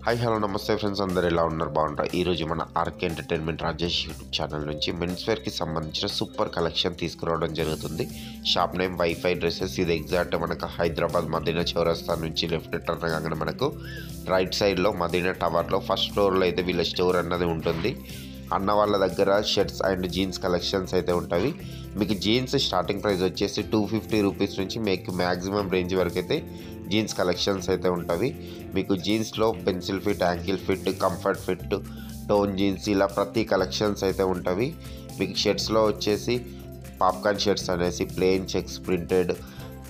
Hi hello నమస్తే friends, అందరు ఎలా ఉన్నారు? బాగుంటారు. ఈరోజు మన RK entertainment Rajesh YouTube channel నుంచి మెన్స్ వేర్కి సంబంధించిన సూపర్ కలెక్షన్ తీసుకురావడం జరుగుతుంది. Shop name WiFi dresses. ఇది ఎగ్జాక్ట్ మనకు హైదరాబాద్ మదీనా చౌరస్తా నుంచి లెఫ్ట్ టర్న్ కాగానే మనకు రైట్ సైడ్లో మదీనా టవర్లో ఫస్ట్ ఫ్లోర్లో అయితే వీళ్ళ స్టోర్ అన్నది ఉంటుంది. అన్న వాళ్ళ దగ్గర షర్ట్స్ అండ్ జీన్స్ కలెక్షన్స్ అయితే ఉంటాయి. మీకు జీన్స్ స్టార్టింగ్ ప్రైస్ వచ్చేసి 250 రూపీస్ నుంచి మీకు మ్యాక్సిమం రేంజ్ వరకు అయితే జీన్స్ కలెక్షన్స్ అయితే ఉంటాయి. మీకు జీన్స్లో pencil fit, ankle fit, comfort fit, tone jeans ఇలా ప్రతి కలెక్షన్స్ అయితే ఉంటాయి. మీకు షర్ట్స్లో వచ్చేసి పాప్కార్న్ షర్ట్స్ అనేసి ప్లెయిన్ చెక్స్ ప్రింటెడ్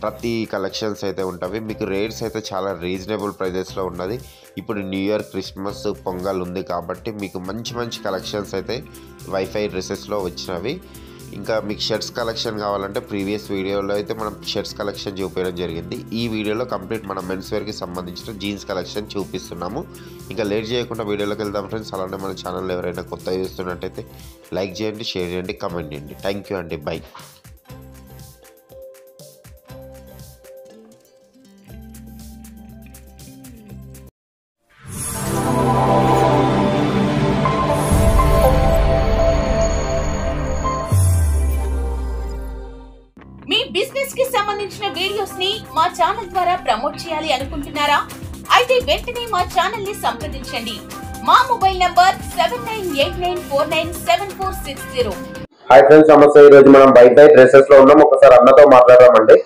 ప్రతి కలెక్షన్స్ అయితే ఉంటాయి. మీకు రేట్స్ అయితే చాలా రీజనబుల్ ప్రైజెస్లో ఉన్నది. ఇప్పుడు న్యూ ఇయర్, క్రిస్మస్, పొంగల్ ఉంది కాబట్టి మీకు మంచి మంచి కలెక్షన్స్ అయితే వైఫై డ్రెస్సెస్లో వచ్చినవి. ఇంకా మీకు షర్ట్స్ కలెక్షన్ కావాలంటే ప్రీవియస్ వీడియోలో అయితే మనం షర్ట్స్ కలెక్షన్ చూపించడం జరిగింది. ఈ వీడియోలో కంప్లీట్ మన మెన్స్ వేర్కి సంబంధించిన జీన్స్ కలెక్షన్ చూపిస్తున్నాము. ఇంకా లేట్ చేయకుండా వీడియోలోకి వెళ్దాం ఫ్రెండ్స్. అలానే మన ఛానల్ ఎవరైనా కొత్తగా చూస్తున్నట్టయితే లైక్ చేయండి, షేర్ చేయండి, కమెంట్ చేయండి. థ్యాంక్ యూ అండి. బై. మీ బిజినెస్ కి సంబంధించిన వీడియోస్ ని మా ఛానల్ ద్వారా ప్రమోట్ చేయాలి అనుకుంటున్నారా? అయితే వెంటనే మా ఛానల్ ని సంప్రదించండి. మా మొబైల్ నంబర్ 7989497460. హాయ్ ఫ్రెండ్స్, నమస్తే. ఈ రోజు మనం బైక్ డ్రెస్సెస్ లో ఉన్నాం. ఒకసారి అన్నతో మాట్లాడదామండి.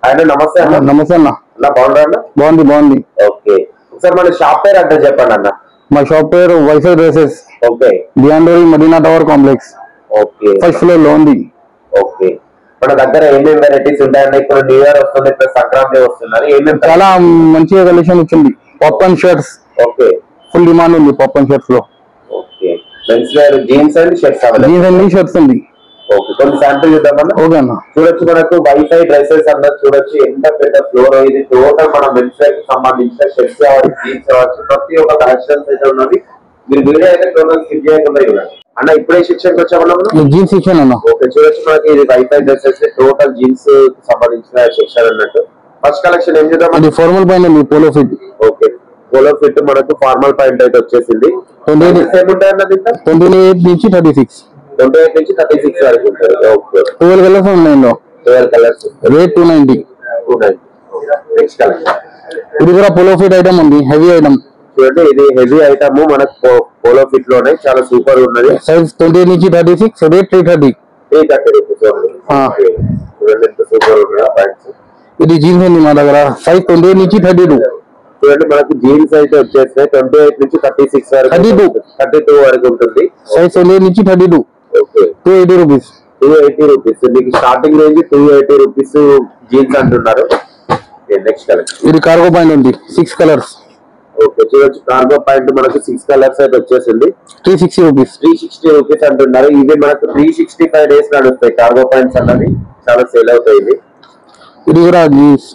ఆయన నమస్తే అన్న. నమస్తే అన్న. అన్న బాగుందా అన్న? బాగుంది. ఓకే, ఒకసారి మన షాప్ పేరు అడ్రస్ చెప్పండి అన్న. మా షాప్ పేరు వైఫై డ్రెస్సెస్. ఓకే. బియాండోరి Madina tower complex. Okay. First floor లో ఉంది. ఓకే. మన దగ్గర ఏమేమి వెరైటీస్ ఉంటాయన్న? ఇప్పుడు న్యూ ఇయర్ వస్తుంది, ఇప్పుడు సంక్రాంతి వస్తున్నారు. ఏమేమి చాలా మంచిగా కలెక్షన్ వచ్చింది. Popcorn shirts. Okay. Full demand ఉంది పాప్కార్న్ షర్ట్స్ లో. Okay. Men's wear jeans and shirts jeans and shirts ఉంది. ఓకే, కొన్ని శాంపిల్ చూద్దామన్నా. ఓకే అన్న. చూడొచ్చు, మనకు వైఫై డ్రెస్సెస్ అన్నది చూడొచ్చు. ఎంత పెద్ద ఫ్లోర్. ఇది టోటల్ మన మెన్స్ వేర్ కి సంబంధించిన షర్ట్స్ కావచ్చు, జీన్స్ కావచ్చు, ప్రతి ఒక్క కలెక్షన్స్ అయితే ఉన్నది. మీరు వీడియో అయితే టోటల్ స్కిప్ చేయకుండా చూడండి అన్న. ఇప్పుడే శిక్షణకి వచ్చామన్నా. జీన్స్ సెక్షన్ అన్న. ఓకే, చూడొచ్చు మనకి ఇది వైఫై డ్రెస్సెస్ టోటల్ జీన్స్ సంబంధించిన సెక్షన్ అన్నట్టు. ఫస్ట్ కలెక్షన్ ఏం చూద్దాం? అది ఫార్మల్ పైన ఉంది, polo fit. Okay, polo fit మనకు ఫార్మల్ పాయింట్ అయితే వచ్చేసింది. 28 నుంచి 36. 28 నుంచి 36 వరకు ఉంటుంది. ఓకే. 12 కలర్స్ ఉన్నాయి. 12 కలర్స్. రేట్ 290. నెక్స్ట్ కలెక్షన్ ఇది కూడా పోలో ఫిట్ ఐటమ్ ఉంది, హెవీ ఐటమ్. చూడండి, ఇది హెవీ ఐటమ్ మనకు పోలో ఫిట్ లోనే చాలా సూపర్ ఉన్నది. సైజ్ 28 నుంచి 36, రేట్ 330. 330 రూపీస్. చూడండి ఎంత సూపర్ ఉన్నాయి పాయింట్స్. ఇది జీన్స్ ఉంది మా దగ్గర, సైజ్ 28 నుంచి 32. చూడండి, మనకి జీన్స్ అయితే వచ్చేస్తాయి 28 నుంచి 36 వరకు, 32 వరకు ఉంటుంది. సైజ్ 28 నుంచి 32. ఓకే. 280 రూపీస్. 280 రూపీస్. మీకు స్టార్టింగ్ రేంజ్ 280 రూపీస్ జీన్స్ అంటున్నారు. నెక్స్ట్ కలెక్షన్ ఇది కార్గో పాయింట్ ఉంది, 6 కలర్స్. ఓకే, చూడొచ్చు కార్గో పాయింట్ మనకు 6 కలర్స్ అయితే వచ్చేసింది. 360 రూపీస్. 360 రూపీస్ అంటున్నారు. ఇవి మనకు 365 డేస్ నడుస్తాయి కార్గో పాయింట్స్ అన్నది. చాలా సేల్ అవుతాయి ఇవి. ఇది కూడా జీన్స్.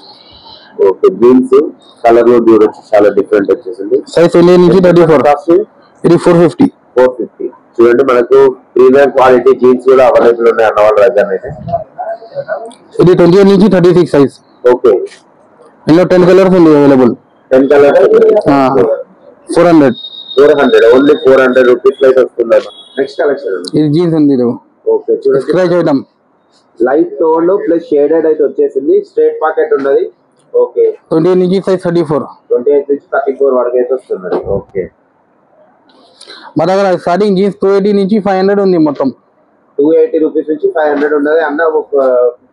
ఓకే, జీన్స్ కలర్ లో చూడొచ్చు, చాలా డిఫరెంట్ వచ్చేసింది. సైజ్ 28 నుంచి 34. ఇది 450. 450. చూడండి, మనకు ప్రీమియం క్వాలిటీ జీన్స్ కూడా అవైలబుల్ ఉన్నాయి అన్న వాళ్ళ దగ్గర అయితే. ఇది 28 నుంచి 36 సైజ్. ఓకే. ఇందులో 10 కలర్స్ ఉంది అవైలబుల్. 10 కలర్. 400. ఓన్లీ 400 రూపీస్ అయితే వస్తుంది. నెక్స్ట్ కలెక్షన్ ఇది జీన్స్ ఉంది. ఇది ఓకే, చూడండి scratch item. Light tone plus shaded అయితే వచ్చేసింది. స్ట్రైట్ పాకెట్ ఉన్నది. ఓకే. 28 నుంచి సైజ్ 34. 28 నుంచి 34 వరకు అయితే వస్తున్నది. ఓకే. మా దగ్గర స్టార్టింగ్ జీన్స్ 280 నుంచి 500 ఉంది. మొత్తం 280 రూపీస్ నుంచి 500 ఉన్నది అన్న.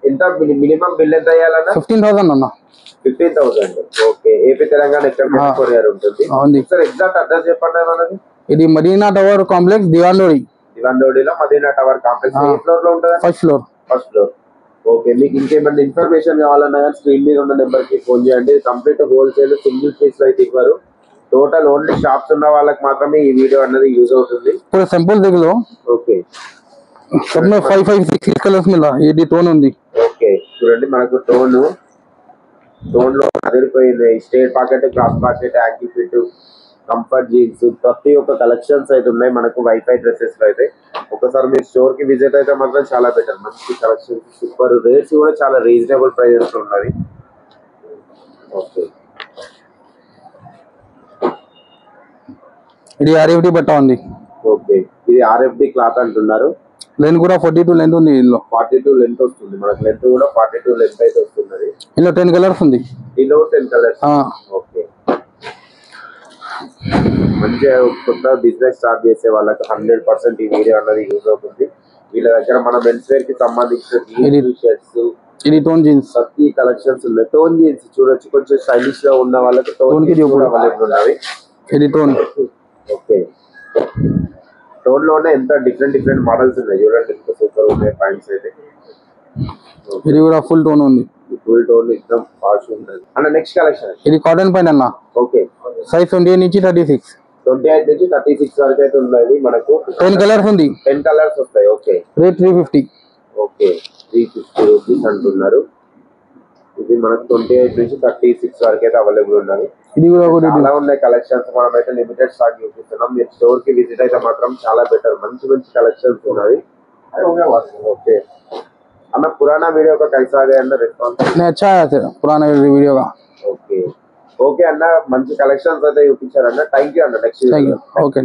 ఎంత మినిమం బిల్ ఎంత అయ్యాలన్నా? 15,000 అన్న. 15,000. ఓకే. ఏపీ తెలంగాణ ఎక్కడ కొరియర్ ఉంటుంది. సార్ ఎగ్జాక్ట్ అడ్రస్ చెప్పండి మనది. ఇది మదీనా టవర్ కాంప్లెక్స్, దివాన్డోడిలో మదీనా టవర్ కాంప్లెక్స్. ఏ ఫ్లోర్ లో ఉంటుంది? First floor. ఓకే. మీకు ఇంకేమైనా ఇన్ఫర్మేషన్ కావాలన్నా కానీ స్క్రీన్ మీద ఉన్న నెంబర్ కి ఫోన్ చేయండి. కంప్లీట్ హోల్సేల్, సింగిల్ పీస్ లో అయితే ఇవ్వరు. టోటల్ ఓన్లీ షాప్స్ ఉన్న వాళ్ళకి మాత్రమే ఈ వీడియో అనేది యూజ్ అవుతుంది. पूरा सैंपल देख लो. ఓకే. सब में 5 5 6 कलर्स मिला. ये टोन ఉంది. ఓకే, చూడండి మనకు టోన్ లో అదిరిపోయింది. Straight pocket, cross pocket, ankle fit, comfort jeans ప్రతి ఒక్క కలెక్షన్స్ అయితే ఉన్నాయి మనకు వైఫై డ్రెస్సెస్ లో అయితే. ఒకసారి మీరు స్టోర్ కి విజిట్ అయితే మాత్రం చాలా బెటర్. మంచి కలెక్షన్స్, సూపర్ రేట్స్ కూడా చాలా రీజనబుల్ ప్రైజెస్ లో ఉన్నవి. ఓకే. ఇది RFD బట్ట ఉంది. ఓకే, ఇది RFD క్లాత్ అంటున్నారు. లెంత్ కూడా 42 లెంత్ ఉంది. ఇందులో 42 లెంత్ వస్తుంది. మనకు లెంత్ కూడా 42 లెంత్ అయితే వస్తున్నది. ఇందులో 10 కలర్స్ ఉంది. ఇందులో 10 కలర్స్. ఓకే, మంచిగా కొత్త బిజినెస్ స్టార్ట్ చేసే వాళ్ళకి 100% ఈ వీడియో అన్నది యూజ్ అవుతుంది. వీళ్ళ దగ్గర మన మెన్స్ వేర్ కి సంబంధించిన షర్ట్స్, ఇది టోన్ జీన్స్, ప్రతి కలెక్షన్స్ ఉన్నాయి. టోన్ జీన్స్ చూడొచ్చు, కొంచెం స్టైలిష్ గా ఉన్న వాళ్ళకి టోన్ అవైలబుల్ ఉన్నవి. ఇది టోన్. ఓకే, టోన్ లోనే ఎంత డిఫరెంట్ మోడల్స్ ఉన్నాయి చూడండి, ఎంత సూపర్ ఉన్నాయి ప్యాంట్స్ అయితే. ఇది కూడా ఫుల్ టోన్ ఉంది. ఫుల్ టోన్ ఎక్దమ్ పాష్ ఉంటుంది అన్న. నెక్స్ట్ కలెక్షన్ ఇది కాటన్ పైన అన్న. ఓకే, సైజ్ 28 నుంచి 36. 28 నుంచి 36 వరకు అయితే ఉన్నది. మనకు 10 కలర్స్ ఉంది. 10 కలర్స్ వస్తాయి. Okay, rate 350. ఓకే, 350 రూపీస్ అంటున్నారు. ఇది మనకు 28 నుంచి 36 వరకు అయితే అవైలబుల్ ఉన్నది. ఇది కూడా చాలా ఉన్నాయి కలెక్షన్స్. మనం అయితే లిమిటెడ్ స్టాక్ చూపిస్తున్నాం. మీరు స్టోర్ కి విజిట్ అయితే మాత్రం చాలా బెటర్. మంచి కలెక్షన్స్ ఉన్నవి. ఓకే అన్న, పురానా वीडियो का कैसा गया अन्न रिस्पांस? नहीं, अच्छा है पुराना वीडियो का. ఓకే ఓకే అన్న, మంచి కలెక్షన్స్ అయితే చూపించారన్న. థ్యాంక్ యూ అన్న. Next thank you. ओके.